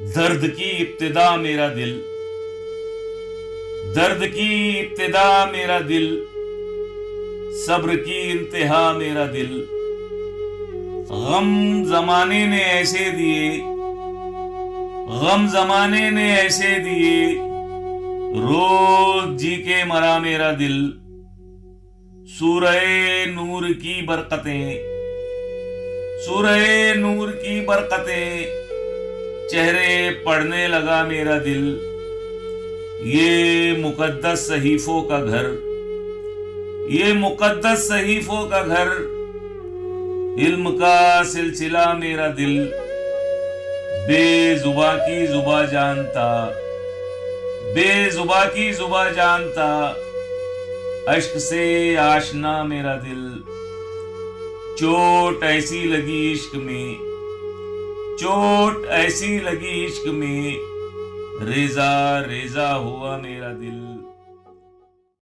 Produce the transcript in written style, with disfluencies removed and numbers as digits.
दर्द की इब्तिदा मेरा दिल, दर्द की इब्तिदा मेरा दिल, सब्र की इंतहा मेरा दिल। गम जमाने ने ऐसे दिए, गम जमाने ने ऐसे दिए, रोज जी के मरा मेरा दिल। सूरह नूर की बरकतें, सूरह नूर की बरकतें, चेहरे पढ़ने लगा मेरा दिल। ये मुकद्दस सहीफों का घर, ये मुकद्दस सहीफों का घर, इल्म का सिलसिला मेरा दिल। बेजुबा की जुबा जानता, बेजुबा की जुबा जानता, अश्क से आशना मेरा दिल। चोट ऐसी लगी इश्क में, चोट ऐसी लगी इश्क में, रेजा रेजा हुआ मेरा दिल।